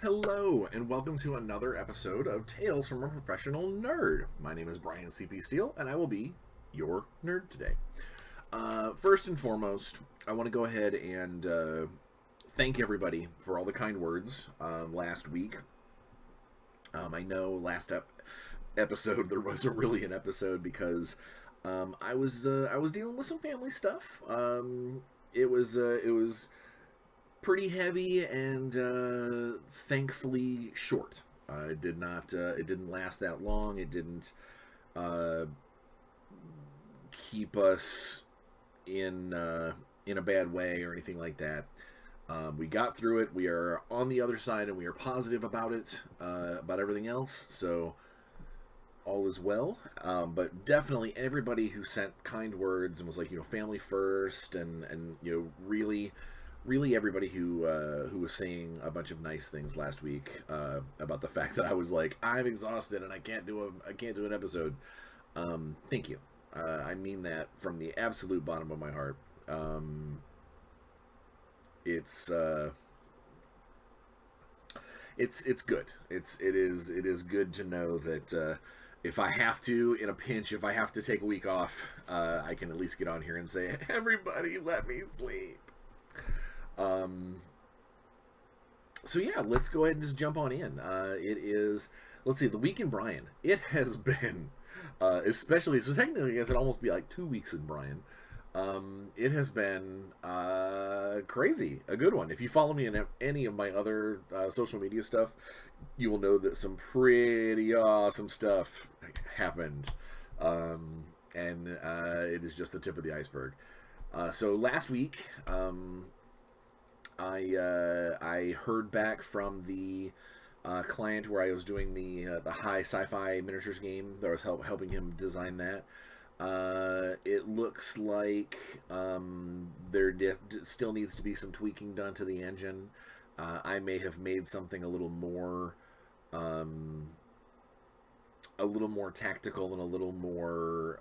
Hello, and welcome to another episode of Tales from a Professional Nerd. My name is Bryan CP Steele, and I will be your nerd today. First and foremost, I want to go ahead and thank everybody for all the kind words last week. I know last episode there wasn't really an episode because I was dealing with some family stuff. It was pretty heavy and thankfully short. It did not. It didn't last that long. It didn't uh, keep us in a bad way or anything like that. We got through it. We are on the other side, and we are positive about it, about everything else. So all is well. But definitely everybody who sent kind words and was like, family first, and really everybody who was saying a bunch of nice things last week about the fact that I was like, I'm exhausted and I can't do an episode. Thank you. I mean that from the absolute bottom of my heart. It's it's good. It is good to know that if I have to, in a pinch, if I have to take a week off, I can at least get on here and say, everybody, let me sleep. Um, so yeah, let's go ahead and just jump on in. It is, let's see, the week in Bryan. It has been, especially, so technically I guess it'd almost be like 2 weeks in Bryan. It has been crazy, a good one. If you follow me in any of my other social media stuff, you will know that some pretty awesome stuff happened. And it is just the tip of the iceberg. So last week, I heard back from the client where I was doing the high sci-fi miniatures game that I was helping him design that. It looks like there still needs to be some tweaking done to the engine. I may have made something a little more tactical and a little more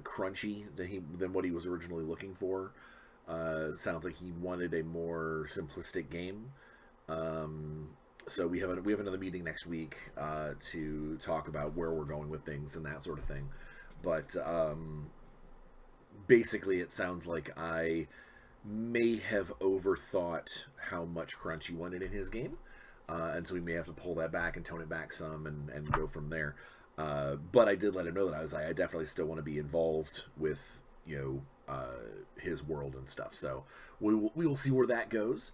crunchy than what he was originally looking for. Sounds like he wanted a more simplistic game. So we have another meeting next week to talk about where we're going with things and that sort of thing. But basically, it sounds like I may have overthought how much crunch he wanted in his game, and so we may have to pull that back and tone it back some and go from there. But I did let him know that I definitely still want to be involved with his world and stuff. So we will see where that goes.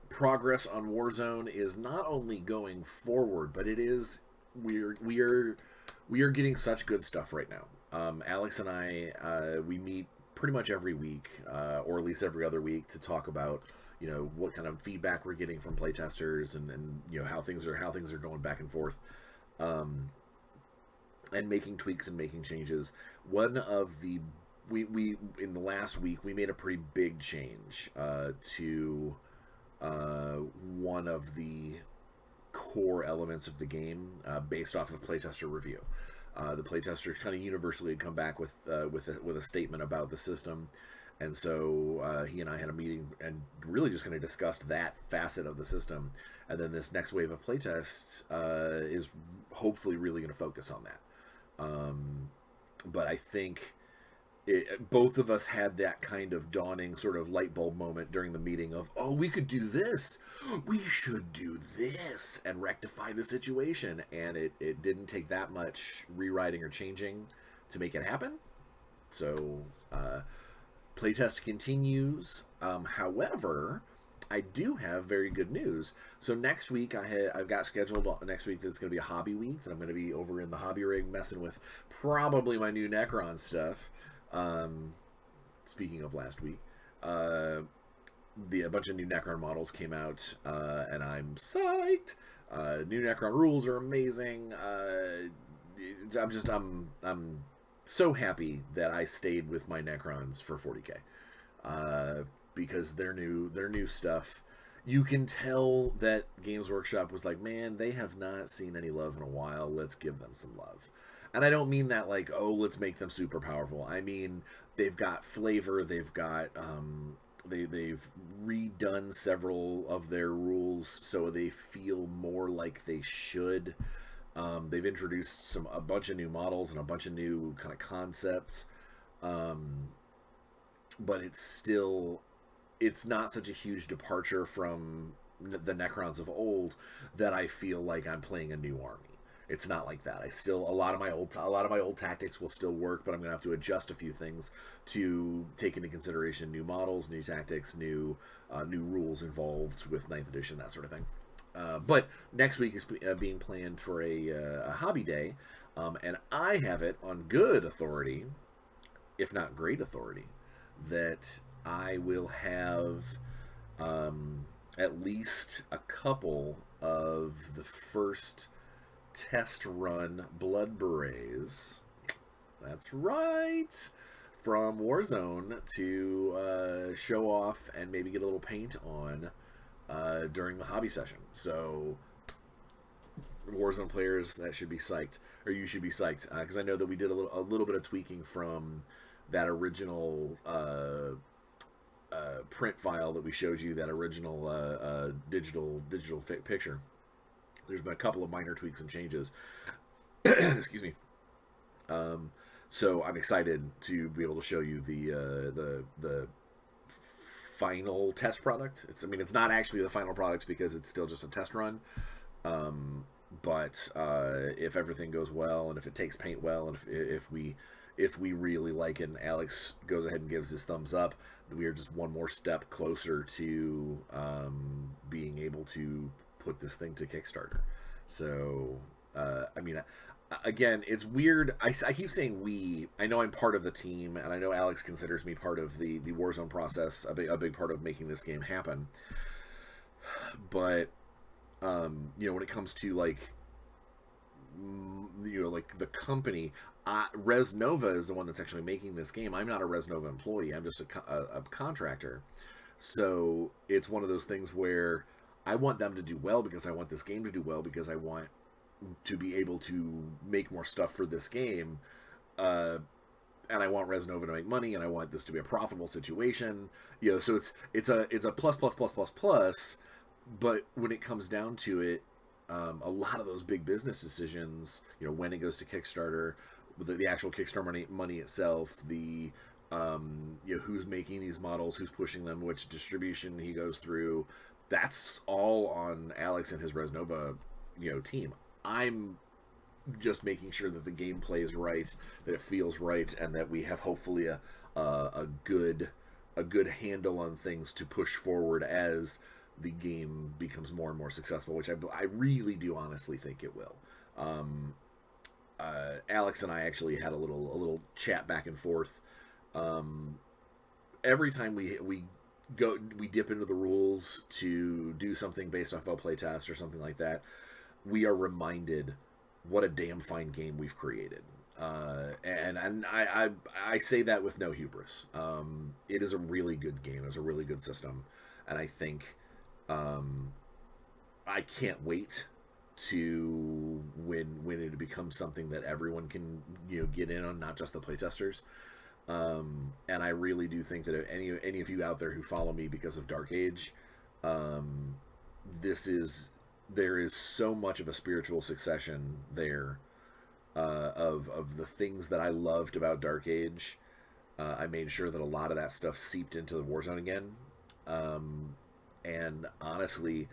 Progress on Warzone is not only going forward, but it is we are getting such good stuff right now. Alex and I we meet pretty much every week, or at least every other week, to talk about what kind of feedback we're getting from playtesters and how things are going back and forth. And making tweaks and making changes. One of the we in the last week we made a pretty big change to one of the core elements of the game based off of playtester review. The playtester kind of universally had come back with a statement about the system, and so he and I had a meeting and really just going to discuss that facet of the system. And then this next wave of playtests is hopefully really going to focus on that. But I think both of us had that kind of dawning sort of light bulb moment during the meeting of, oh, we could do this, we should do this and rectify the situation. And it didn't take that much rewriting or changing to make it happen. So playtest continues. However, I do have very good news. So next week I've got scheduled next week that's going to be a hobby week that I'm going to be over in the hobby rig messing with probably my new Necron stuff. Speaking of last week, a bunch of new Necron models came out, and I'm psyched. New Necron rules are amazing. I'm so happy that I stayed with my Necrons for 40K. Because their new stuff, you can tell that Games Workshop was like, man, they have not seen any love in a while. Let's give them some love. And I don't mean that like, oh, let's make them super powerful. I mean, they've got flavor. They've got they've redone several of their rules so they feel more like they should. They've introduced a bunch of new models and a bunch of new kind of concepts, um, but it's not such a huge departure from the Necrons of old that I feel like I'm playing a new army. It's not like that. I still a lot of my old tactics will still work, but I'm gonna have to adjust a few things to take into consideration new models, new tactics, new rules involved with Ninth Edition, that sort of thing. But next week is being planned for a hobby day, and I have it on good authority, if not great authority, that I will have at least a couple of the first test run Blood Berets. That's right. From Warzone to show off and maybe get a little paint on during the hobby session. So Warzone players, that should be psyched, or you should be psyched, because I know that we did a little bit of tweaking from that original print file that we showed you, that original digital picture. There's been a couple of minor tweaks and changes. Excuse me. So I'm excited to be able to show you the final test product. It's not actually the final product because it's still just a test run. But if everything goes well, and if it takes paint well, and if we really like it, and Alex goes ahead and gives his thumbs up, we are just one more step closer to being able to put this thing to Kickstarter. So again, it's weird. I keep saying we. I know I'm part of the team, and I know Alex considers me part of the Warzone process, a big part of making this game happen. But when it comes to like the company, Res Nova is the one that's actually making this game. I'm not a Res Nova employee. I'm just a contractor. So it's one of those things where I want them to do well because I want this game to do well, because I want to be able to make more stuff for this game, and I want Res Nova to make money, and I want this to be a profitable situation. So it's a plus. But when it comes down to it, a lot of those big business decisions, when it goes to Kickstarter, the actual Kickstarter money itself, the who's making these models, who's pushing them, which distribution he goes through, that's all on Alex and his Res Nova team. I'm just making sure that the game plays right, that it feels right, and that we have hopefully a good handle on things to push forward as the game becomes more and more successful, which I really do honestly think it will. Alex and I actually had a little chat back and forth. Every time we dip into the rules to do something based off a playtest or something like that, we are reminded what a damn fine game we've created. And I say that with no hubris. It is a really good game. It's a really good system, and I think I can't wait to when it becomes something that everyone can get in on, not just the playtesters. And I really do think that if any of you out there who follow me because of Dark Age, there is so much of a spiritual succession there, of the things that I loved about Dark Age. I made sure that a lot of that stuff seeped into the Warzone again. And honestly,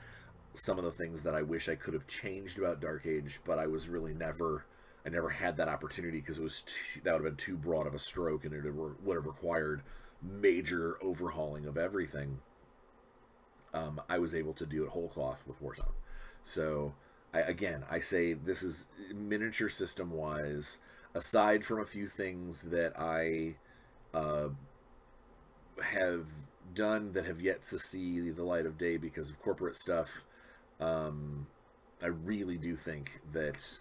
some of the things that I wish I could have changed about Dark Age, but I was really I never had that opportunity because that would have been too broad of a stroke, and it would have required major overhauling of everything. I was able to do it whole cloth with Warzone. So I say this is miniature system wise, aside from a few things that I have done that have yet to see the light of day because of corporate stuff. I really do think that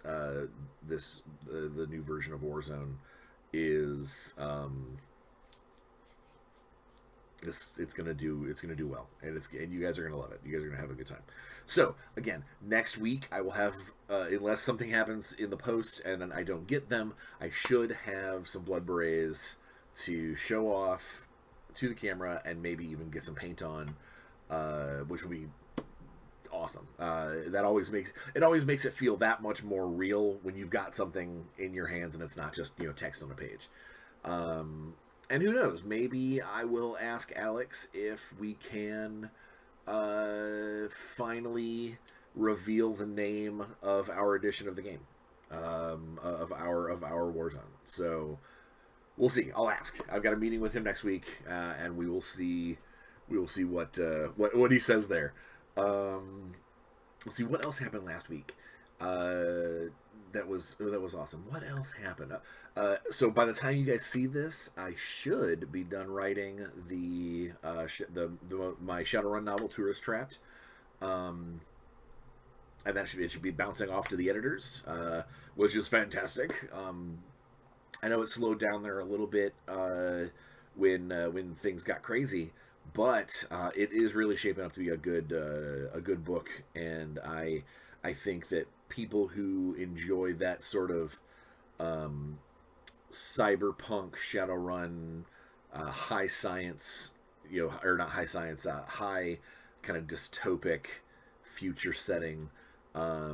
the new version of Warzone is it's gonna do well, and you guys are gonna love it. You guys are gonna have a good time. So again, next week I will have, unless something happens in the post and I don't get them, I should have some Blood Berets to show off to the camera and maybe even get some paint on, which would be awesome. That always makes it feel that much more real when you've got something in your hands and it's not just text on a page. And who knows? Maybe I will ask Alex if we can finally reveal the name of our edition of the game, of our Warzone. So we'll see. I'll ask. I've got a meeting with him next week, and we will see. We will see what he says there. Let's see what else happened last week. That was awesome. What else happened? So by the time you guys see this, I should be done writing my Shadowrun novel, Tourist Trapped, and it should be bouncing off to the editors, which is fantastic. I know it slowed down there a little bit when things got crazy, but it is really shaping up to be a good book, and I think that people who enjoy that sort of cyberpunk Shadowrun, high science, or not high science, high kind of dystopic future setting, are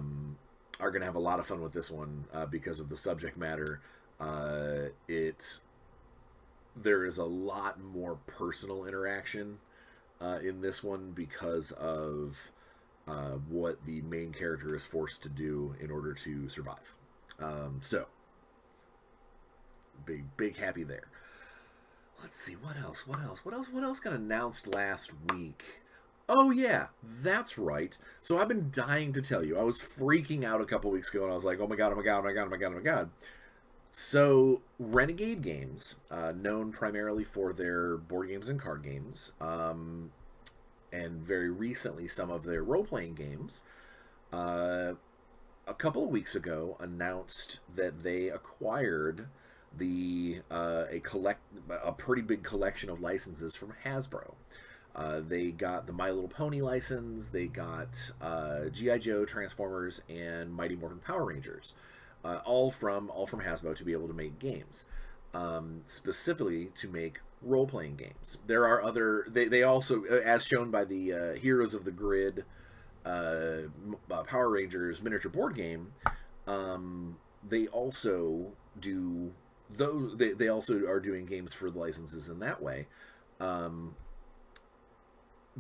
going to have a lot of fun with this one because of the subject matter. There is a lot more personal interaction in this one because of what the main character is forced to do in order to survive. So big happy there. Let's see, what else got announced last week? Oh yeah, that's right. So I've been dying to tell you. I was freaking out a couple weeks ago, and I was like, oh my god. So Renegade Games, known primarily for their board games and card games, and very recently some of their role-playing games, a couple of weeks ago announced that they acquired a pretty big collection of licenses from Hasbro. They got the My Little Pony license, they got G.I. Joe, Transformers, and Mighty Morphin Power Rangers, all from Hasbro to be able to make games, specifically to make role-playing games. There are other. They also, as shown by the Heroes of the Grid Power Rangers miniature board game, they also do. Though they also are doing games for the licenses in that way,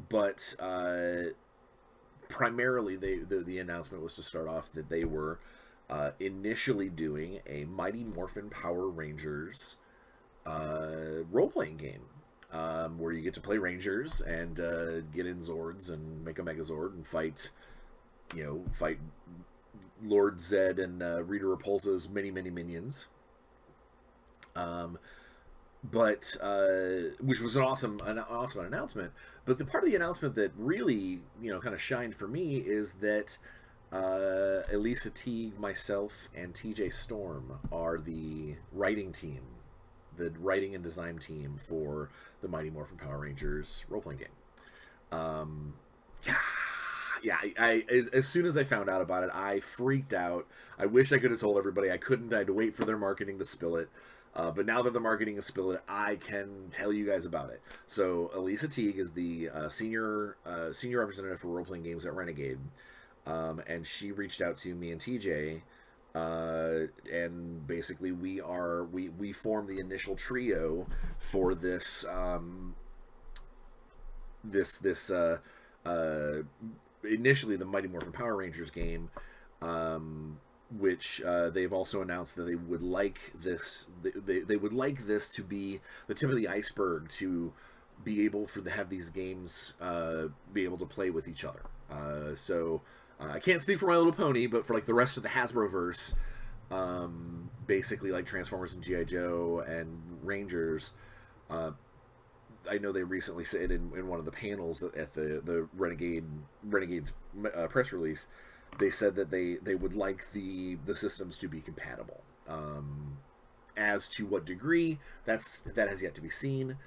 but primarily the announcement was to start off that they were initially doing a Mighty Morphin Power Rangers role-playing game, where you get to play Rangers and get in Zords and make a Megazord and fight Lord Zed and Rita Repulsa's many minions. But which was an awesome announcement. But the part of the announcement that really kind of shined for me is that Elisa Teague, myself, and TJ Storm are the writing and design team for the Mighty Morphin Power Rangers role-playing game. As soon as I found out about it, I freaked out. I wish I could have told everybody. I couldn't. I had to wait for their marketing to spill it. But now that the marketing has spilled it, I can tell you guys about it. So Elisa Teague is the senior representative for role-playing games at Renegade, and she reached out to me and TJ, and basically we formed the initial trio for this initially the Mighty Morphin Power Rangers game, which they've also announced that they would like this. They would like this to be the tip of the iceberg, to be able to have these games be able to play with each other. So I can't speak for My Little Pony, but for like the rest of the Hasbroverse, basically like Transformers and G.I. Joe and Rangers, I know they recently said in one of the panels at the Renegade's press release, they said that they would like the systems to be compatible. As to what degree, that has yet to be seen.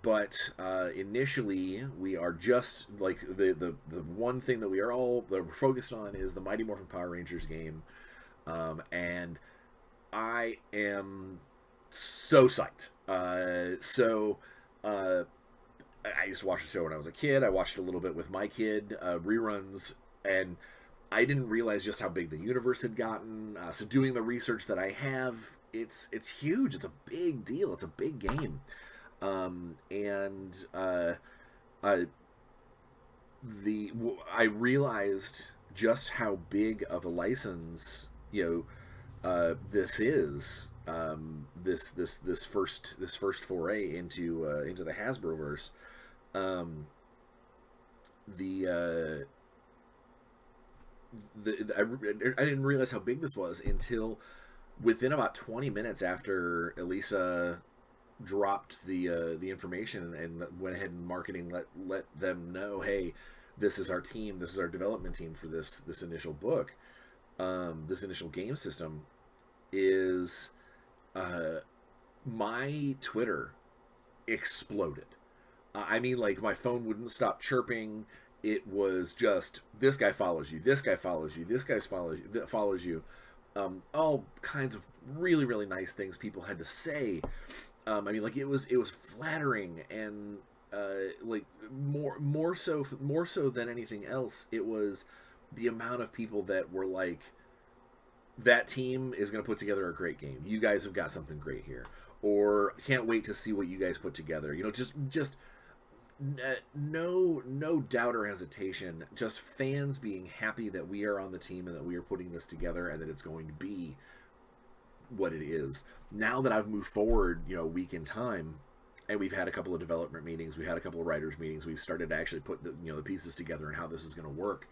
But initially, we are just like the one thing that we're focused on is the Mighty Morphin Power Rangers game, and I am so psyched. So uh, I used to watch the show when I was a kid. I watched it a little bit with my kid, reruns, and I didn't realize just how big the universe had gotten. So doing the research that I have, it's huge. It's a big deal. It's a big game, and I realized just how big of a license this is. This first foray into the Hasbroverse. Um, the I didn't realize how big this was until within about 20 minutes after Elisa dropped the information and went ahead and marketing let them know, hey, this is our team, this is our development team for this initial book, this initial game system. Is my Twitter exploded. I mean, like, my phone wouldn't stop chirping. It was just, this guy follows you, this guy follows you, this guy follows you. All kinds of really, really nice things people had to say. I mean, like, it was flattering, and like, more so than anything else, it was the amount of people that were like, that team is going to put together a great game. You guys have got something great here, or can't wait to see what you guys put together. Just no doubt or hesitation. Just fans being happy that we are on the team and that we are putting this together and that it's going to be what it is. Now that I've moved forward, a week in time, and we've had a couple of development meetings, we've had a couple of writers meetings, we've started to actually put the pieces together and how this is going to work.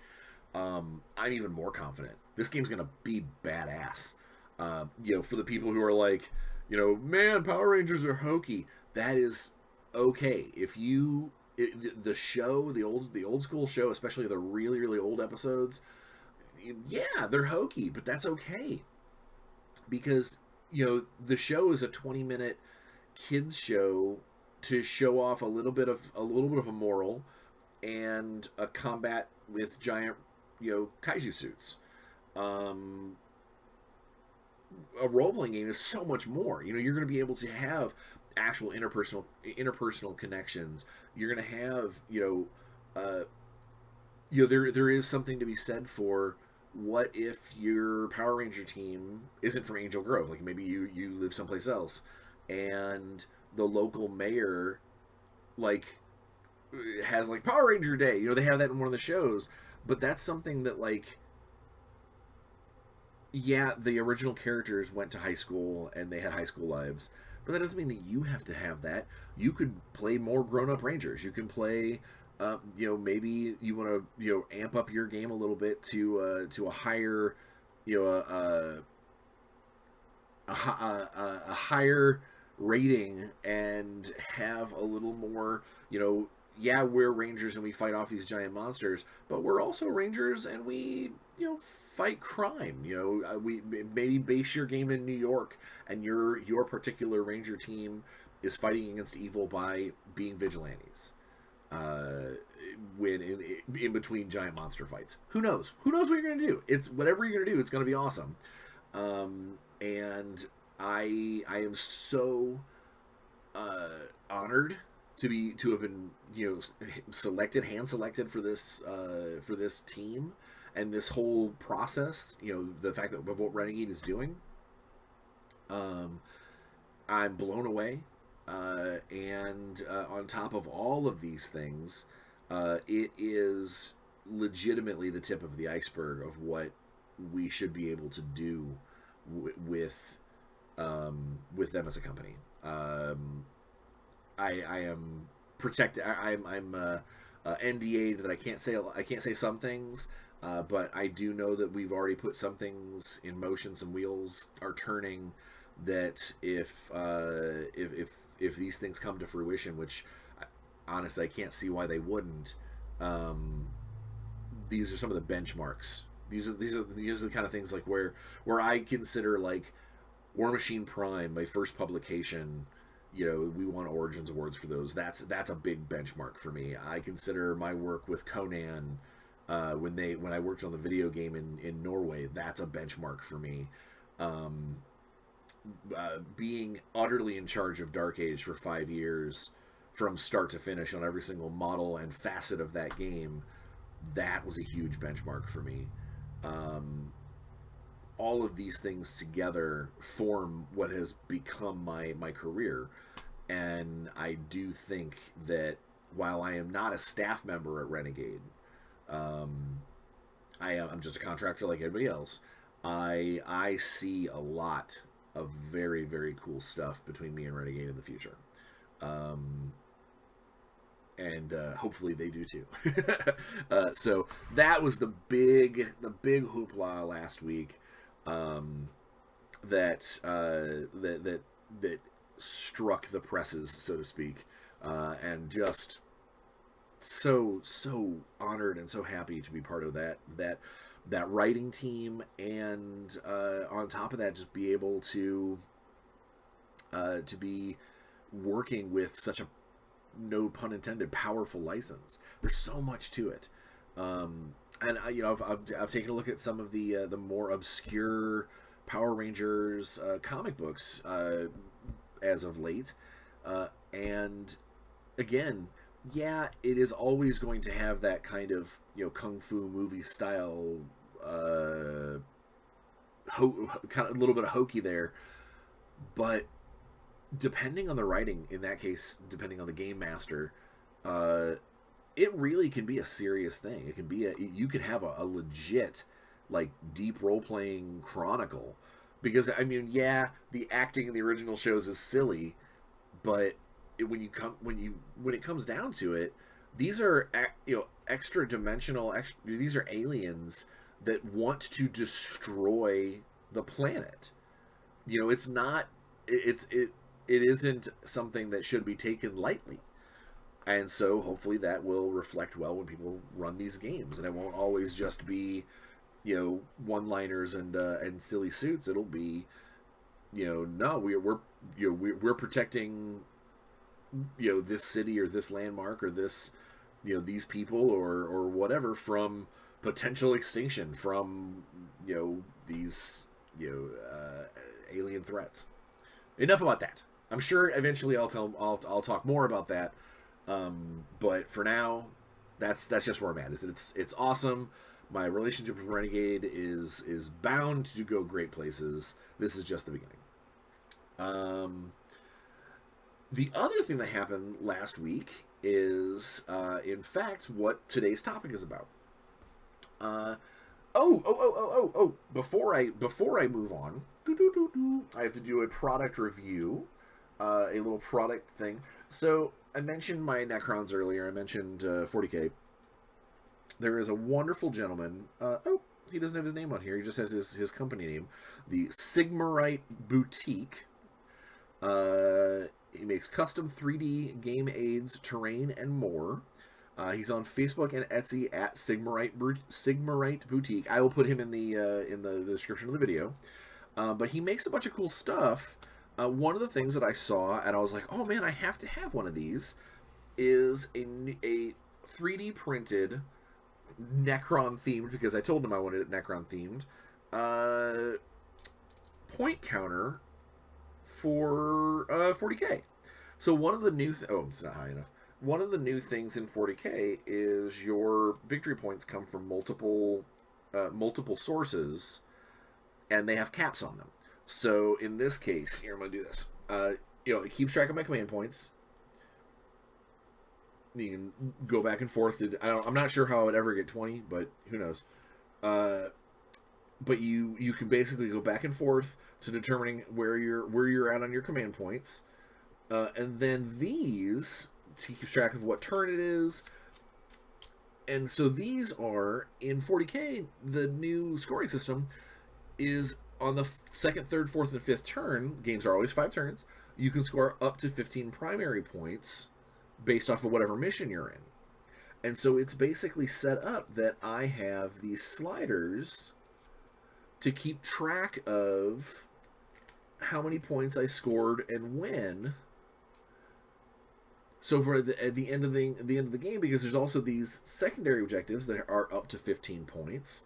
I'm even more confident. This game's going to be badass. For the people who are like, man, Power Rangers are hokey. That is okay. The show, the old school show, especially the really, really old episodes, yeah, they're hokey, but that's okay. Because, the show is a 20-minute kids show to show off a little bit of a moral and a combat with giant kaiju suits. A role-playing game is so much more. You're going to be able to have actual interpersonal connections. You're going to have there is something to be said for, what if your Power Ranger team isn't from Angel Grove? Like, maybe you live someplace else, and the local mayor, like, has, like, Power Ranger Day. They have that in one of the shows. But that's something that, like, yeah, the original characters went to high school and they had high school lives, but that doesn't mean that you have to have that. You could play more grown-up Rangers. You can play, maybe you want to, amp up your game a little bit to a higher, a higher rating, and have a little more, yeah, we're Rangers and we fight off these giant monsters, but we're also Rangers and we, fight crime. We maybe base your game in New York, and your particular Ranger team is fighting against evil by being vigilantes. When in between giant monster fights, who knows? Who knows what you're gonna do? It's whatever you're gonna do. It's gonna be awesome. And I am so honored to have been hand selected for this team and this whole process. The fact that of what Renegade is doing, I'm blown away. And on top of all of these things, it is legitimately the tip of the iceberg of what we should be able to do with them as a company. I am protected. I'm NDA'd that I can't say some things, but I do know that we've already put some things in motion. Some wheels are turning. That if these things come to fruition, which honestly I can't see why they wouldn't, these are some of the benchmarks. These are the kind of things, like, where I consider, like, War Machine Prime, my first publication. We won Origins Awards for those. That's a big benchmark for me. I consider my work with Conan, when I worked on the video game in Norway, that's a benchmark for me. Being utterly in charge of Dark Age for 5 years from start to finish on every single model and facet of that game, that was a huge benchmark for me. Um, all of these things together form what has become my career, and I do think that while I am not a staff member at Renegade, um, I'm just a contractor like everybody else. I see a lot of very very cool stuff between me and Renegade in the future, um, and hopefully they do too. So that was the big hoopla last week, um, that struck the presses, so to speak, and just so honored and so happy to be part of that writing team, and on top of that, just be able to be working with such a, no pun intended, powerful license. There's so much to it, and I've taken a look at some of the more obscure Power Rangers comic books as of late, and again, yeah, it is always going to have that kind of kung fu movie style, kind of a little bit of hokey there, but depending on the writing, in that case, depending on the game master, it really can be a serious thing. It can be you could have a legit, like, deep role playing chronicle, because I mean, yeah, the acting in the original shows is silly, but when it comes down to it, these are extra dimensional. These are aliens that want to destroy the planet. It's not. It isn't something that should be taken lightly. And so hopefully that will reflect well when people run these games, and it won't always just be one-liners and silly suits. It'll be no, we're protecting this city or this landmark or this these people or whatever from potential extinction from these alien threats. Enough about that. I'm sure eventually I'll talk more about that. But for now, that's just where I'm at. Is that it's awesome. My relationship with Renegade is bound to go great places. This is just the beginning. The other thing that happened last week is, in fact, what today's topic is about. Before I move on, I have to do a product review, a little product thing. So I mentioned my Necrons earlier. I mentioned 40K. There is a wonderful gentleman. He doesn't have his name on here. He just has his company name, the Sigmarite Boutique. He makes custom 3D game aids, terrain, and more. He's on Facebook and Etsy at Sigmarite Boutique. I will put him in the description of the video. But he makes a bunch of cool stuff. One of the things that I saw, and I was like, oh man, I have to have one of these, is a 3D printed Necron themed, because I told him I wanted it Necron themed, point counter for 40K. So one of the new it's not high enough. One of the new things in 40K is your victory points come from multiple sources, and they have caps on them. So in this case, here I'm gonna do this. It keeps track of my command points. You can go back and forth. I'm not sure how I would ever get 20, but who knows. But you can basically go back and forth to determining where you're at on your command points, and then these keeps track of what turn it is. And so these are in 40K. The new scoring system is on the second, third, fourth, and fifth turn. Games are always 5 turns. You can score up to 15 primary points based off of whatever mission you're in. And so it's basically set up that I have these sliders to keep track of how many points I scored and when. So for at the end of the game, because there's also these secondary objectives that are up to 15 points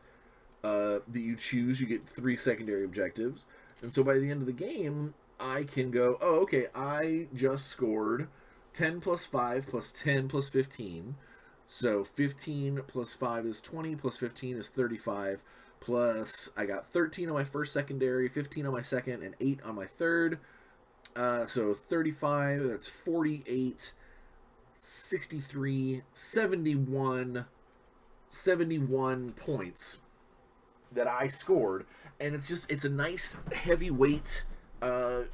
that you choose. You get 3 secondary objectives, and so by the end of the game, I can go, oh, okay, I just scored 10 plus 5 plus 10 plus 15. So 15 plus 5 is 20, plus 15 is 35, plus I got 13 on my first secondary, 15 on my second, and 8 on my third. So 35, that's 48, 63, 71, 71 points that I scored. And it's a nice heavyweight printed.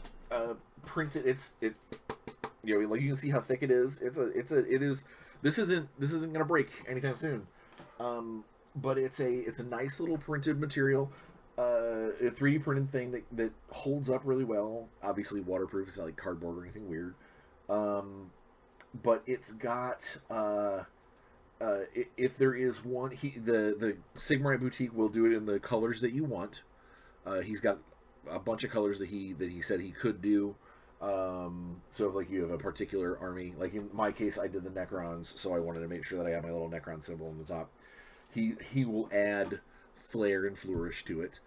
Like you can see how thick it is. This isn't gonna break anytime soon. But it's a nice little printed material, a 3D printed thing that holds up really well. Obviously waterproof. It's not like cardboard or anything weird. But it's got if there is one, the Sigmarite Boutique will do it in the colors that you want. He's got a bunch of colors that he said he could do. So if like you have a particular army, like in my case, I did the Necrons, so I wanted to make sure that I have my little Necron symbol on the top. He will add flair and flourish to it.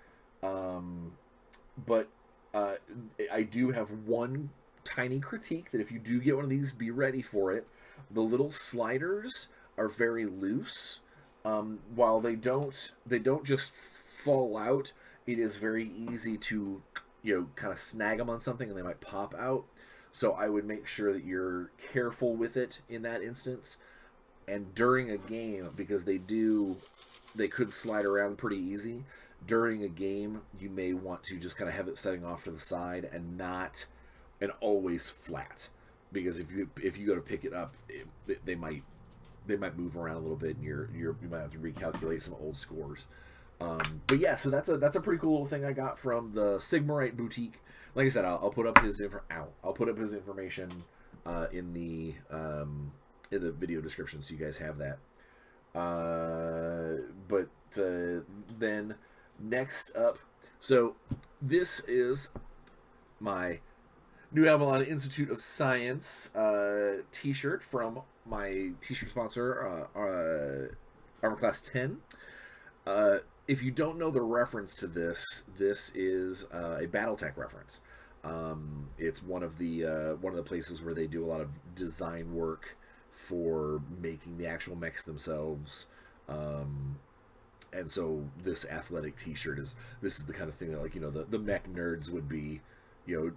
But I do have one tiny critique that if you do get one of these, be ready for it. The little sliders are very loose. While they don't just fall out, it is very easy to kind of snag them on something and they might pop out. So I would make sure that you're careful with it in that instance. And during a game, because they could slide around pretty easy. During a game, you may want to just kind of have it setting off to the side and always flat. Because if you go to pick it up, they might move around a little bit, and you might have to recalculate some old scores. But yeah, so that's a pretty cool little thing I got from the Sigmarite Boutique. Like I said, I'll put up his information in the video description, so you guys have that. But then next up, so this is my New Avalon Institute of Science T-shirt from my T-shirt sponsor, Armor Class 10. If you don't know the reference to this is a BattleTech reference. It's one of the places where they do a lot of design work for making the actual mechs themselves. And so this athletic T-shirt is the kind of thing that the mech nerds would be,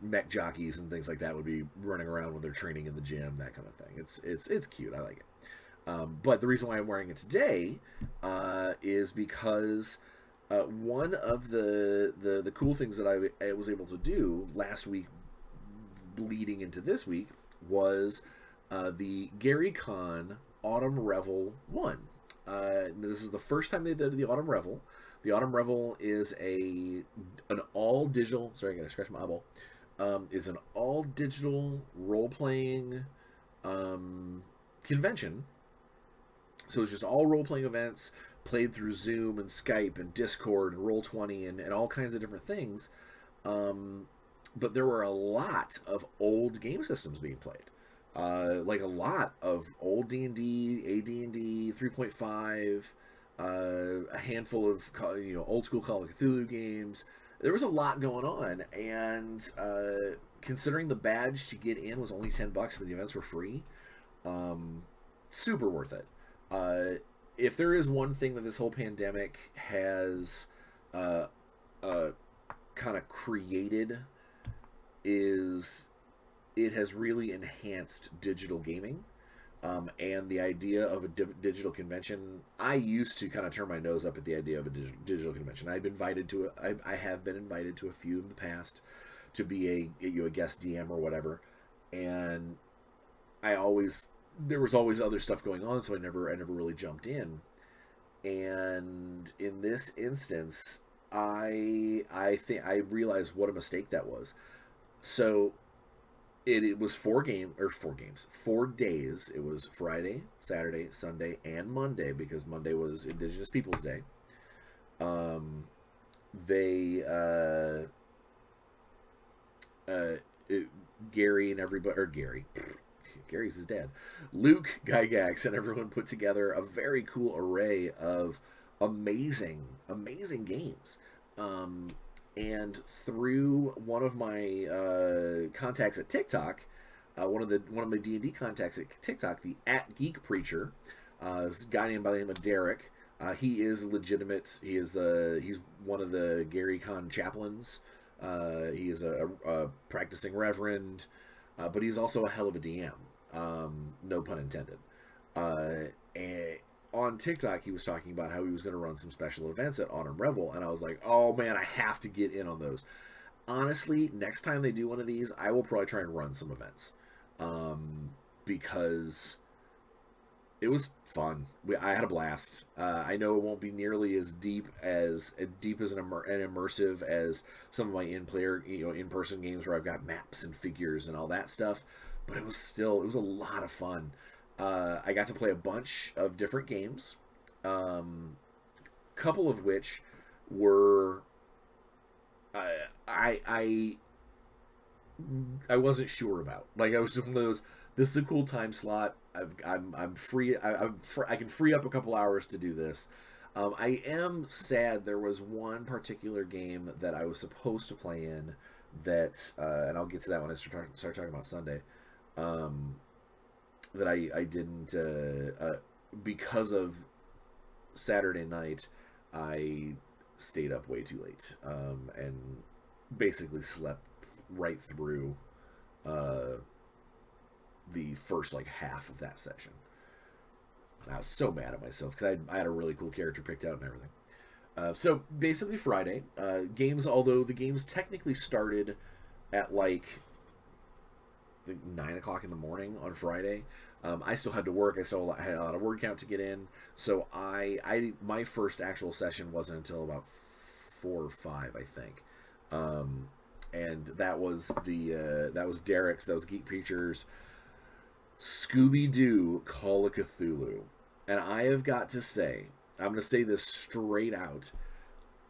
mech jockeys and things like that would be running around when they're training in the gym, that kind of thing. It's cute. I like it. But the reason why I'm wearing it today is because one of the cool things that I was able to do last week bleeding into this week was the Gary Con Autumn Revel 1. This is the first time they did the Autumn Revel. The Autumn Revel is an all-digital... Sorry, I gotta scratch my eyeball. Is an all-digital role-playing convention. So it's just all role-playing events played through Zoom and Skype and Discord and Roll20 and all kinds of different things. But there were a lot of old game systems being played. Like a lot of old D&D, AD&D, 3.5, a handful of old school Call of Cthulhu games. There was a lot going on, and considering the badge to get in was only $10 and the events were free, super worth it. If there is one thing that this whole pandemic has kind of created, is it has really enhanced digital gaming. And the idea of a digital convention, I used to kind of turn my nose up at the idea of a digital convention. I have been invited to a few in the past to be a guest DM or whatever, and there was always other stuff going on, so I never really jumped in. And in this instance, I realized what a mistake that was. So it was 4 days. It was Friday, Saturday, Sunday, and Monday, because Monday was Indigenous Peoples Day. Gary and everybody, or Gary's his dad, Luke Gygax, and everyone put together a very cool array of amazing games. And through one of my contacts at TikTok, one of my D&D contacts at TikTok, the @GeekPreacher, this guy named by the name of Derek. He is legitimate. He's one of the Gary Con chaplains. He is a practicing reverend, but he's also a hell of a DM. No pun intended. And on TikTok, he was talking about how he was going to run some special events at Autumn Revel, and I was like, oh man, I have to get in on those. Honestly, next time they do one of these, I will probably try and run some events, because it was fun. I had a blast. I know it won't be nearly as deep as an immersive as some of my in-person games where I've got maps and figures and all that stuff, but it was a lot of fun. I got to play a bunch of different games, couple of which were I wasn't sure about. Like, I was just one of those. This is a cool time slot. I'm free. I can free up a couple hours to do this. I am sad there was one particular game that I was supposed to play in that, and I'll get to that when I start talking about Sunday. That I didn't, because of Saturday night. I stayed up way too late, and basically slept right through the first like half of that session. I was so mad at myself because I had a really cool character picked out and everything. So basically Friday, games, although the games technically started at like 9 o'clock in the morning on Friday, I still had to work. I still had a lot of word count to get in. So my first actual session wasn't until about 4 or 5, I think. And that was Derek's, that was Geek Preacher's Scooby-Doo Call of Cthulhu. And I have got to say, I'm going to say this straight out,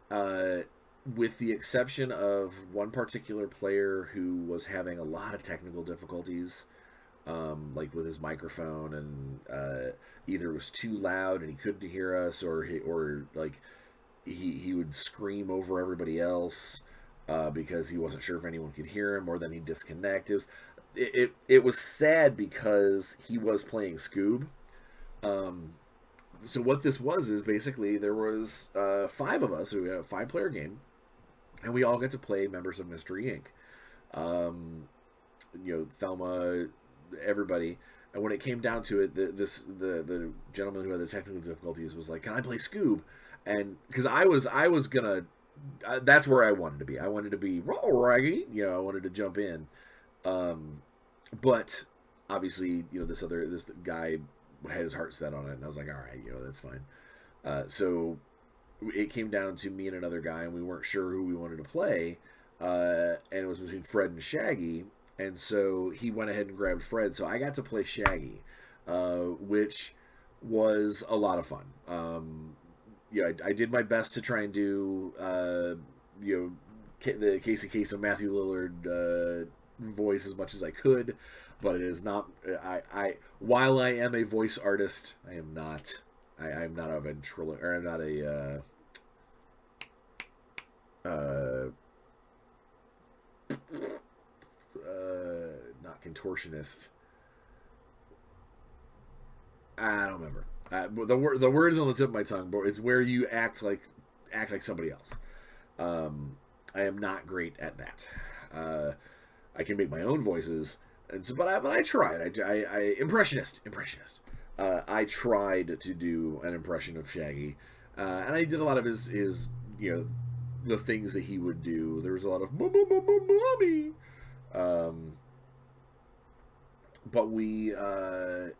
with the exception of one particular player who was having a lot of technical difficulties, like with his microphone, and either it was too loud and he couldn't hear us, or he would scream over everybody else because he wasn't sure if anyone could hear him, or then he'd disconnect. It was sad because he was playing Scoob. So what this was is basically there was 5 of us, so we had a 5-player game, and we all got to play members of Mystery Inc. Thelma, everybody. And when it came down to it, the gentleman who had the technical difficulties was like, "Can I play Scoob?" And because I was gonna, that's where I wanted to be. I wanted to be Raggy, I wanted to jump in. But obviously, this guy had his heart set on it, and I was like, all right, that's fine. So it came down to me and another guy, and we weren't sure who we wanted to play, and it was between Fred and Shaggy, and so he went ahead and grabbed Fred, so I got to play Shaggy, which was a lot of fun. I did my best to try and do, the Casey Kasem Matthew Lillard voice as much as I could, but it is not. While I am a voice artist, I am not. I'm not a ventriloquist, or I'm not a not contortionist. I don't remember. The word is on the tip of my tongue, but it's where you act like somebody else. I am not great at that. I can make my own voices, and so, but I tried. I impressionist. I tried to do an impression of Shaggy, and I did a lot of his the things that he would do. There was a lot of mommy. But we it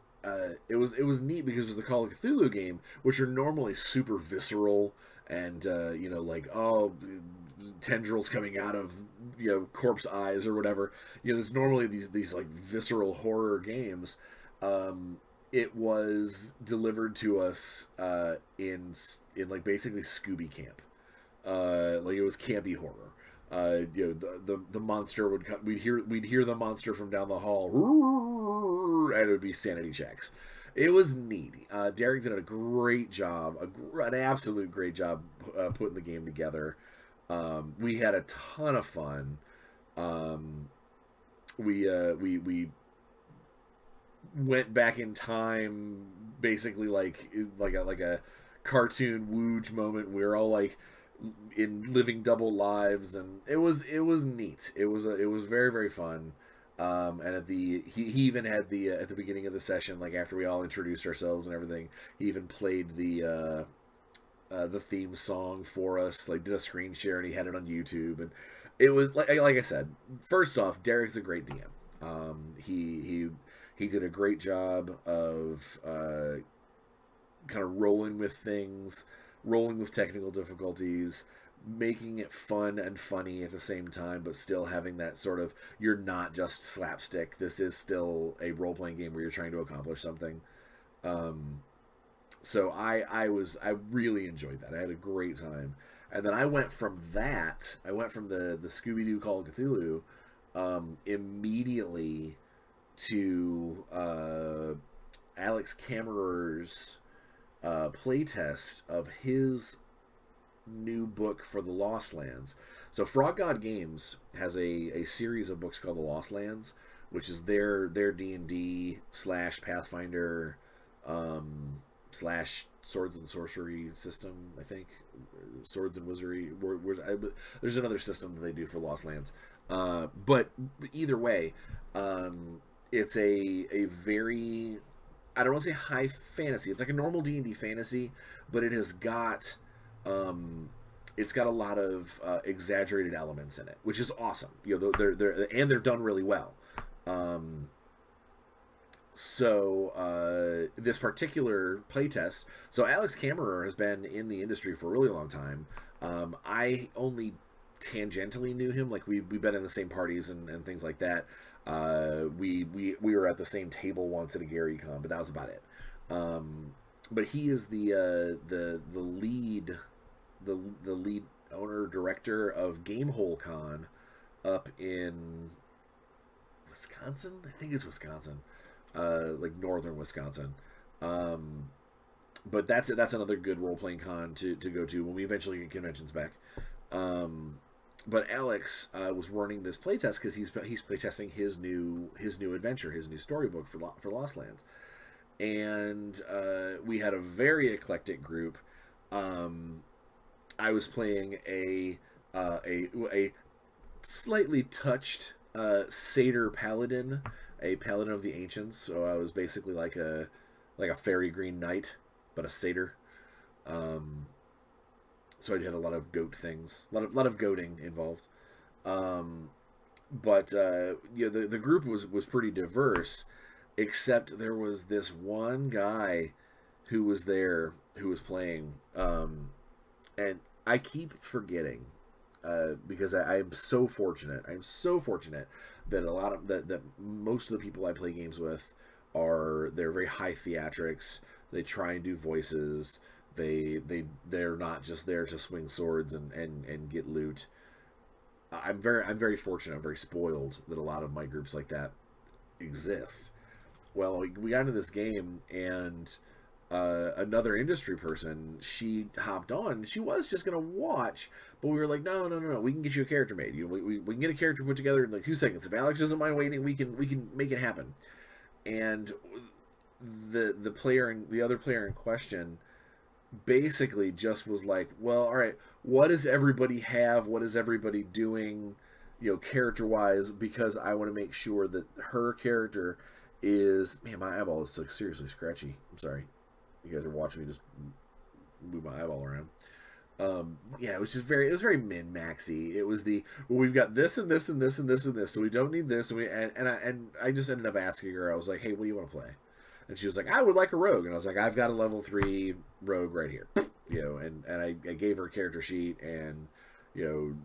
was neat because it was the Call of Cthulhu game, which are normally super visceral and tendrils coming out of corpse eyes or whatever. There's normally these like visceral horror games. It was delivered to us in like basically Scooby Camp. Like it was campy horror. The monster would come. We'd hear the monster from down the hall, and it would be sanity checks. It was neat. Derek did a great job, an absolute great job putting the game together. We had a ton of fun. We went back in time, basically like a cartoon Wooge moment. We were all like in living double lives, and it was neat. It was very very fun. And at he even had at the beginning of the session, like after we all introduced ourselves and everything, he even played the theme song for us, like did a screen share, and he had it on YouTube. And it was like I said, first off, Derek's a great DM. He did a great job of kind of rolling with things, rolling with technical difficulties, making it fun and funny at the same time, but still having that sort of, you're not just slapstick. This is still a role playing game where you're trying to accomplish something. So I really enjoyed that. I had a great time. And then I went from the Scooby Doo Call of Cthulhu immediately to Alex Kammerer's playtest of his new book for the Lost Lands. So Frog God Games has a series of books called the Lost Lands, which is their D&D / Pathfinder / Swords and Sorcery system, I think. Swords and Wizardry. There's another system that they do for Lost Lands. But either way, it's a very, I don't want to say high fantasy. It's like a normal D&D fantasy, but it has got it's got a lot of exaggerated elements in it, which is awesome. You know, they're done really well. So this particular playtest, so Alex Kammerer has been in the industry for a really long time. I only tangentially knew him, like we've been in the same parties and things like that. We were at the same table once at a Gary Con, but that was about it. But he is the lead owner director of Gamehole Con up in Wisconsin. I think it's Wisconsin, like northern Wisconsin. But that's another good role playing con to go to when we eventually get conventions back. But Alex was running this playtest because he's playtesting his new adventure, his new storybook for Lost Lands, and we had a very eclectic group. I was playing a slightly touched satyr paladin, a paladin of the ancients. So I was basically like a fairy green knight, but a satyr. So I did a lot of goat things, a lot of goating involved. But you know, the group was pretty diverse, except there was this one guy who was there who was playing, and I keep forgetting because I'm so fortunate. I'm so fortunate that that most of the people I play games with they're very high theatrics. They try and do voices. They're not just there to swing swords and get loot. I'm very fortunate. I'm very spoiled that a lot of my groups like that exist. Well, we got into this game, and another industry person, she hopped on. She was just gonna watch, but we were like, no, we can get you a character made. We can get a character put together in like 2 seconds. If Alex doesn't mind waiting, we can make it happen. And the other player in question basically just was like, well, all right, what does everybody have? What is everybody doing, you know, character wise? Because I want to make sure that her character is, man, my eyeball is like seriously scratchy. I'm sorry. You guys are watching me just move my eyeball around. Yeah, it was very min-maxy. It was we've got this and this and this and this and this, so we don't need this. And I just ended up asking her. I was like, hey, what do you want to play? And she was like, I would like a rogue. And I was like, I've got a level 3 rogue right here. You know, and I gave her a character sheet, and you know,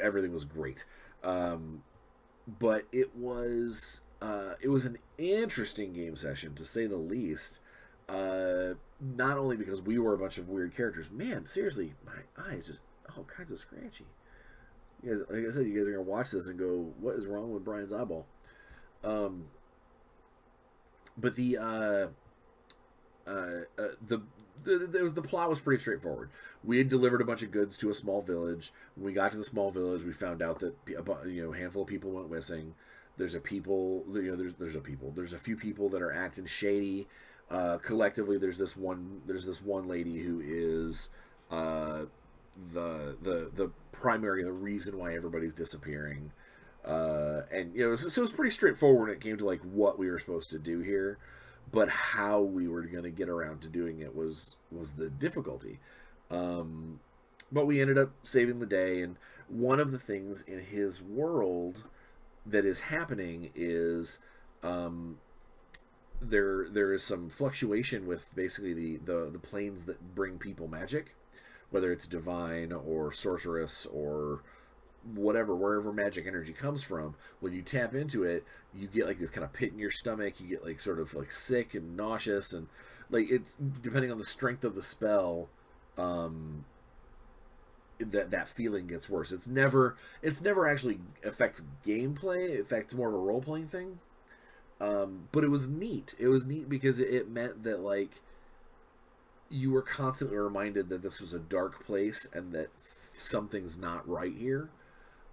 everything was great. But it was an interesting game session, to say the least. Not only because we were a bunch of weird characters. Man, seriously, my eyes just all kinds of scratchy. You guys, like I said, you guys are gonna watch this and go, "What is wrong with Brian's eyeball?" But the plot was pretty straightforward. We had delivered a bunch of goods to a small village. When we got to the small village, we found out that a handful of people went missing. There's a people, there's a few people that are acting shady. Collectively, there's this one lady who is uh, the primary, the reason why everybody's disappearing. And so it was pretty straightforward when it came to like what we were supposed to do here, but how we were going to get around to doing it was the difficulty. Um, but we ended up saving the day, and one of the things in his world that is happening is um, there is some fluctuation with basically the planes that bring people magic, whether it's divine or sorceress or whatever, wherever magic energy comes from. When you tap into it, you get like this kind of pit in your stomach. You get like sort of like sick and nauseous, and like it's depending on the strength of the spell. Um, that feeling gets worse. It's never actually affects gameplay. It affects more of a role playing thing. But it was neat. It was neat because it meant that like you were constantly reminded that this was a dark place and that something's not right here.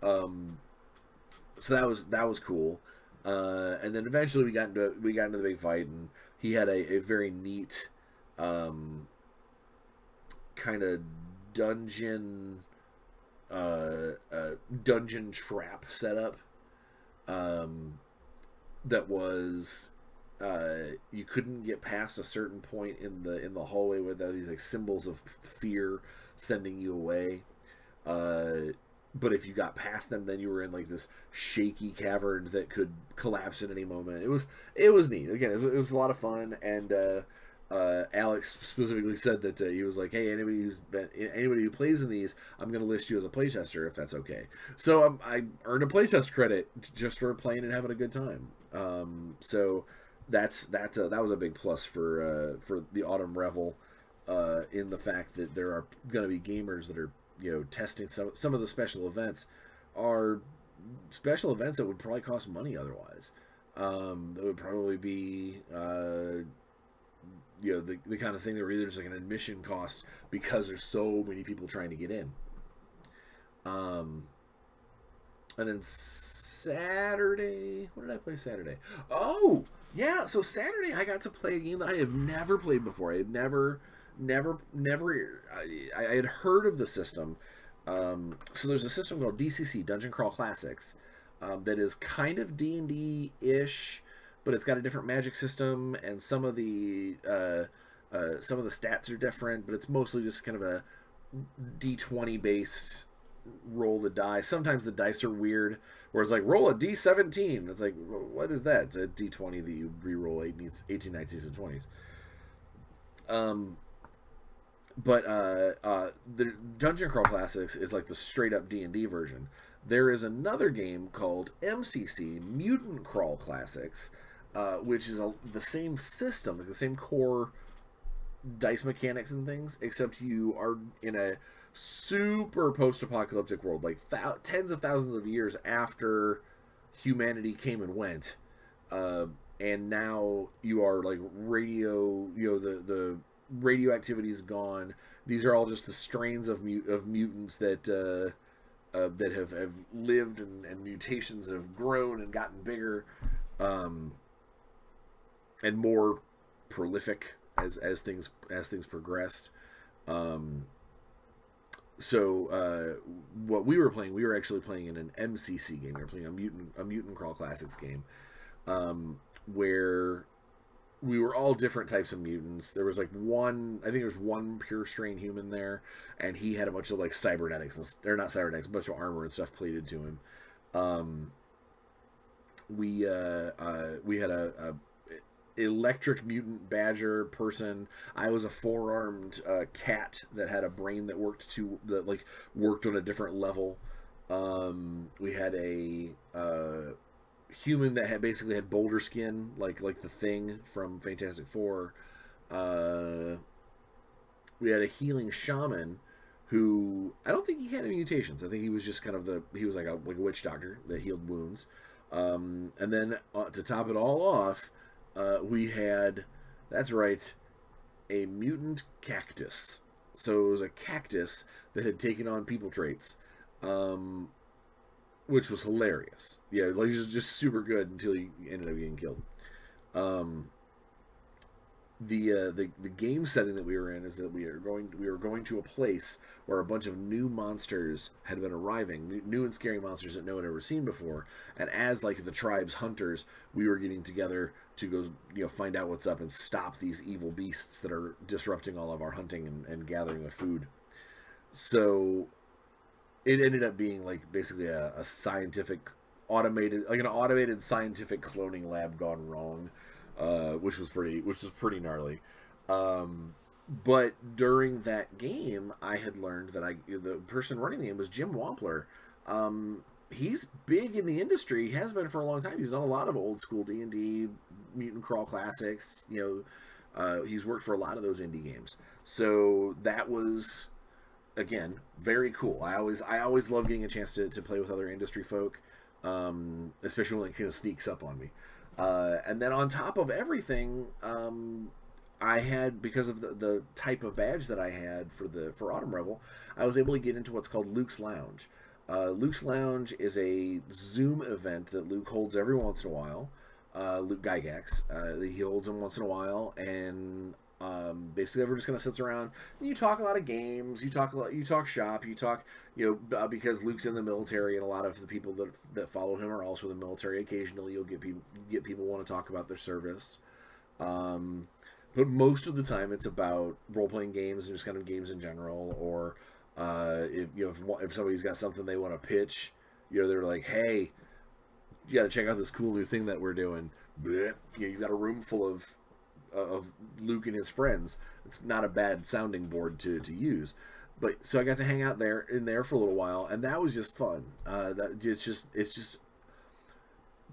Um, so that was cool. And then eventually we got into the big fight, and he had a very neat kind of dungeon dungeon trap setup um, that was you couldn't get past a certain point in the hallway without these like symbols of fear sending you away. But if you got past them, then you were in like this shaky cavern that could collapse at any moment. It was neat. Again, it was a lot of fun, and Alex specifically said that he was like, "Hey, anybody who plays in these, I'm going to list you as a playtester if that's okay." So I earned a playtest credit just for playing and having a good time. So that was a big plus for the Autumn Revel, in the fact that there are going to be gamers that are testing some of the special events are special events that would probably cost money otherwise. That would probably be the kind of thing that were either just like an admission cost because there's so many people trying to get in. And then Saturday, what did I play Saturday? Oh, yeah. So Saturday I got to play a game that I have never played before. I had never. I had heard of the system. So there's a system called DCC, Dungeon Crawl Classics, that is kind of D&D ish, but it's got a different magic system, and some of the stats are different. But it's mostly just kind of a D20 based roll the die. Sometimes the dice are weird, where it's like roll a D17. It's like, what is that? It's a D20 that you re-roll 18, 19s, and 20s. But the Dungeon Crawl Classics is like the straight up D&D version. There is another game called MCC, Mutant Crawl Classics, which is the same system, like the same core dice mechanics and things, except you are in a super post-apocalyptic world, like tens of thousands of years after humanity came and went, and now you are like radio. The radioactivity is gone. These are all just the strains of mutants that have lived, and mutations have grown and gotten bigger, and more prolific as things progressed. So what we were actually playing in an MCC game. We were playing a Mutant Crawl Classics game, where we were all different types of mutants. There was like I think there was one pure strain human there, and he had a bunch of like cybernetics, or not cybernetics, a bunch of armor and stuff plated to him. We had a electric mutant badger person. I was a four-armed cat that had a brain that worked on a different level. We had a human that basically had boulder skin, like the Thing from Fantastic Four. We had a healing shaman who, I don't think he had any mutations. I think he was just kind of he was like a witch doctor that healed wounds. And then to top it all off, we had, that's right, a mutant cactus. So it was a cactus that had taken on people traits, which was hilarious. Yeah, like he was just super good until he ended up getting killed. Um, the game setting that we were in is that we were going to a place where a bunch of new monsters had been arriving, new and scary monsters that no one had ever seen before. And as like the tribe's hunters, we were getting together to go, find out what's up and stop these evil beasts that are disrupting all of our hunting and gathering of food. So it ended up being like basically a scientific an automated scientific cloning lab gone wrong, which was pretty gnarly. But during that game, I had learned that the person running the game was Jim Wampler. He's big in the industry. He has been for a long time. He's done a lot of old school D&D, Mutant Crawl classics. He's worked for a lot of those indie games. So that was, again, very cool. I always love getting a chance to play with other industry folk, especially when it kind of sneaks up on me. And then on top of everything, I had, because of the type of badge that I had for Autumn Revel, I was able to get into what's called Luke's Lounge. Luke's Lounge is a Zoom event that Luke holds every once in a while. Luke Gygax, he holds them once in a while, and basically everyone just kind of sits around and you talk a lot of games, you talk shop, because Luke's in the military, and a lot of the people that follow him are also in the military. Occasionally you'll get people want to talk about their service, but most of the time it's about role-playing games and just kind of games in general, or if somebody's got something they want to pitch, they're like, hey, you got to check out this cool new thing that we're doing. You've got a room full of Luke and his friends. It's not a bad sounding board to use, but so I got to hang out there for a little while, and that was just fun. It's just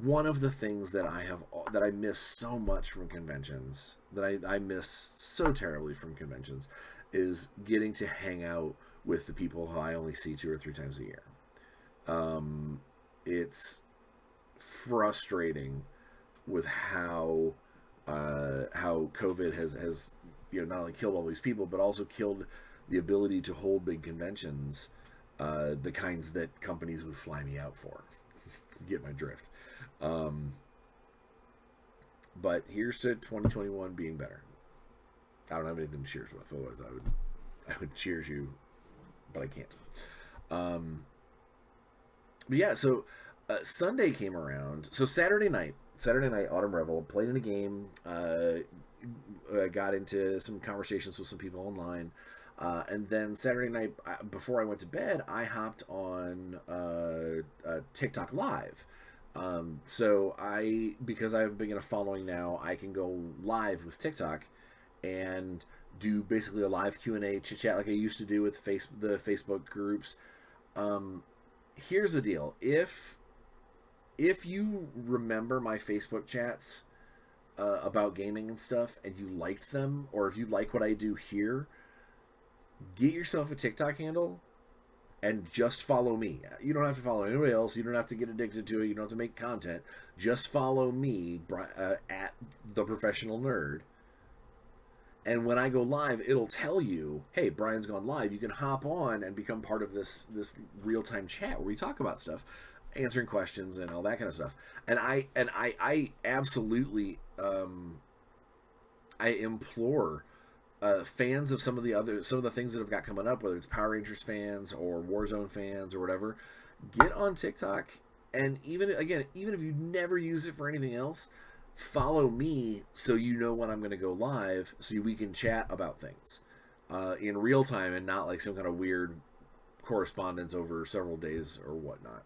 one of the things that I miss so much from conventions, that I miss so terribly from conventions, is getting to hang out with the people who I only see 2 or 3 times a year. It's frustrating with how COVID has not only killed all these people, but also killed the ability to hold big conventions, the kinds that companies would fly me out for. Get my drift. But here's to 2021 being better. I don't have anything to cheers with, otherwise I would cheers you, but I can't. But yeah, so Sunday came around. So Saturday night, Autumn Revel, played in a game, got into some conversations with some people online, and then Saturday night, before I went to bed, I hopped on TikTok Live. So because I've been a following now, I can go live with TikTok and do basically a live Q&A chit chat like I used to do with the Facebook groups. Here's the deal: if you remember my Facebook chats about gaming and stuff, and you liked them, or if you like what I do here, get yourself a TikTok handle and just follow me. You don't have to follow anybody else. You don't have to get addicted to it. You don't have to make content. Just follow me at The Professional Nerd. And when I go live, it'll tell you, hey, Brian's gone live. You can hop on and become part of this real-time chat where we talk about stuff, answering questions and all that kind of stuff. And I absolutely I implore fans of some of the things that have got coming up, whether it's Power Rangers fans or Warzone fans or whatever, get on TikTok, and even if you never use it for anything else, follow me so you know when I'm going to go live, so we can chat about things in real time and not like some kind of weird correspondence over several days or whatnot.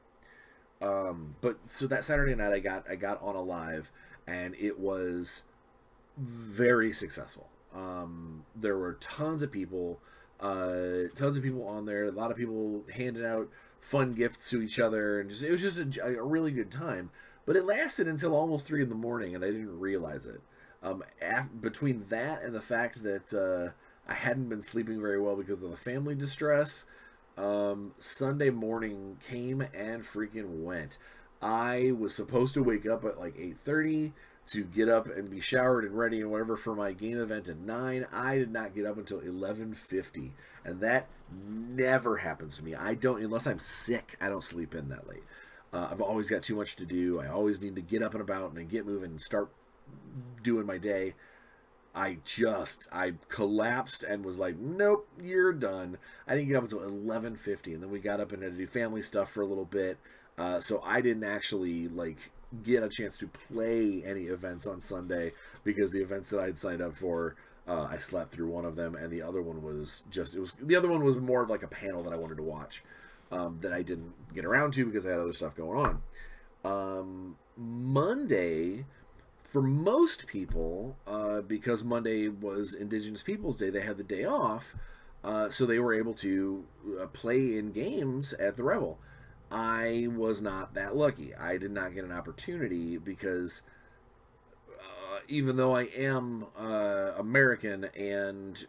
But so that Saturday night, I got on a live, and it was very successful. There were tons of people on there. A lot of people handing out fun gifts to each other, and it was just a really good time. But it lasted until almost 3 a.m, and I didn't realize it. Between that and the fact that I hadn't been sleeping very well because of the family distress, Sunday morning came and freaking went. I was supposed to wake up at like 8:30 to get up and be showered and ready and whatever for my game event at 9. I did not get up until 11:50, and that never happens to me. I don't, unless I'm sick, I don't sleep in that late. I've always got too much to do. I always need to get up and about and get moving and start doing my day. I collapsed and was like, nope, you're done. I didn't get up until 11:50, and then we got up and had to do family stuff for a little bit. So I didn't actually like get a chance to play any events on Sunday because the events that I'd signed up for, I slept through one of them, and the other one was the other one was more of like a panel that I wanted to watch, that I didn't get around to because I had other stuff going on. Monday, for most people, because Monday was Indigenous Peoples Day, they had the day off, so they were able to play in games at the Revel. I was not that lucky. I did not get an opportunity because even though I am American and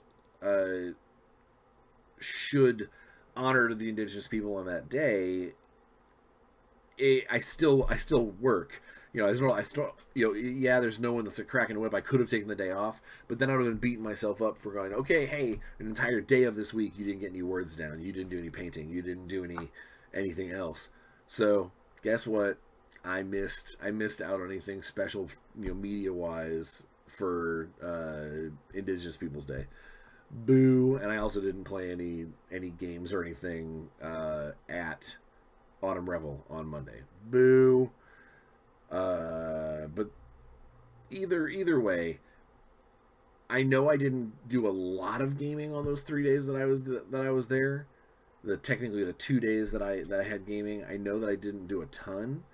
should honor the Indigenous people on that day, I still work. Yeah, there's no one that's a cracking whip. I could have taken the day off, but then I would have been beating myself up for going, okay, hey, an entire day of this week, you didn't get any words down. You didn't do any painting. You didn't do anything else. So guess what? I missed out on anything special, media wise for Indigenous Peoples Day. Boo! And I also didn't play any games or anything at Autumn Revel on Monday. Boo! But either way, I know I didn't do a lot of gaming on those 3 days that I was there. Technically the 2 days that I had gaming. I know that I didn't do a ton,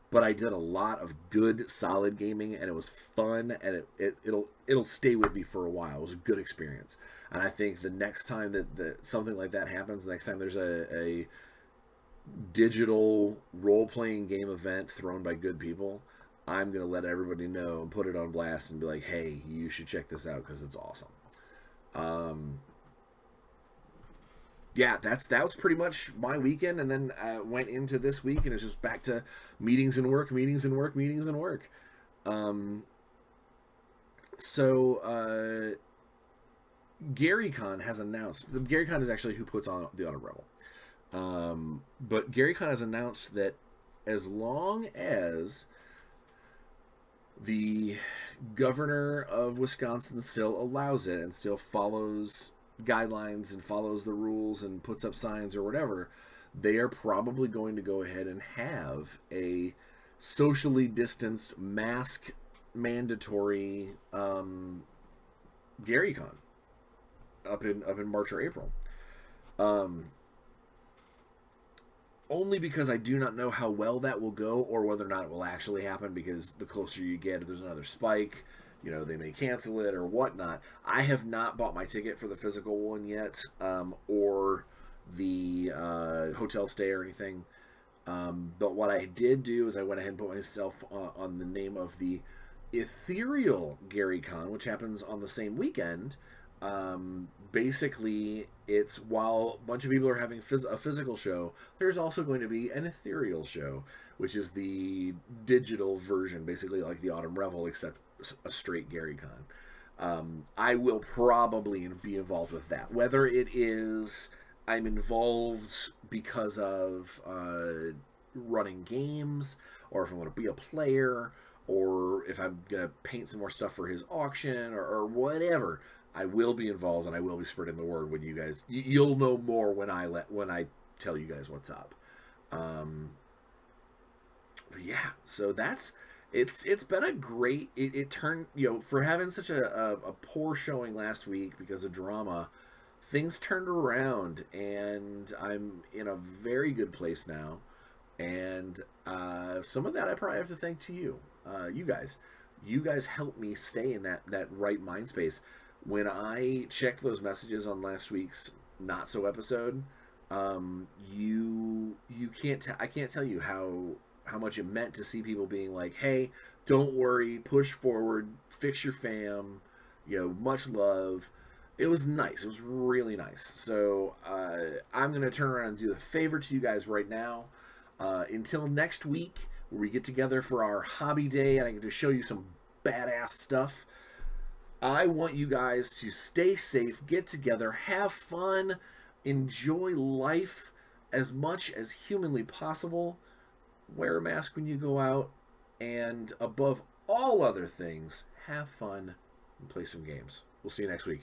but I did a lot of good, solid gaming, and it was fun, and it'll stay with me for a while. It was a good experience, and I think the next time that something like that happens, the next time there's a digital role-playing game event thrown by good people, I'm going to let everybody know and put it on blast and be like, hey, you should check this out because it's awesome. Yeah, that was pretty much my weekend, and then went into this week, and it's just back to meetings and work. So GaryCon has announced. GaryCon is actually who puts on the Autumn Revel. But GaryCon has announced that as long as the governor of Wisconsin still allows it and still follows guidelines and follows the rules and puts up signs or whatever, they are probably going to go ahead and have a socially distanced, mask mandatory GaryCon up in March or April. Only because I do not know how well that will go or whether or not it will actually happen, because the closer you get, if there's another spike, they may cancel it or whatnot. I have not bought my ticket for the physical one yet, or the hotel stay or anything. But what I did do is I went ahead and put myself on the name of the Ethereal GaryCon, which happens on the same weekend. Basically, it's while a bunch of people are having a physical show, there's also going to be an ethereal show, which is the digital version, basically like the Autumn Revel, except a straight GaryCon. I will probably be involved with that. Whether it is I'm involved because of running games, or if I'm going to be a player, or if I'm going to paint some more stuff for his auction, or whatever, I will be involved, and I will be spreading the word when you guys. You'll know more when I tell you guys what's up. But yeah, so it's been a great. It turned, for having such a poor showing last week because of drama, things turned around, and I'm in a very good place now. And some of that I probably have to thank to you, you guys. You guys helped me stay in that right mind space. When I checked those messages on last week's Not So episode, you can't I can't tell you how much it meant to see people being like, hey, don't worry, push forward, fix your fam, much love. It was nice. It was really nice. So I'm going to turn around and do a favor to you guys right now. Until next week, where we get together for our hobby day and I get to show you some badass stuff, I want you guys to stay safe, get together, have fun, enjoy life as much as humanly possible. wear a mask when you go out, and above all other things, have fun and play some games. We'll see you next week.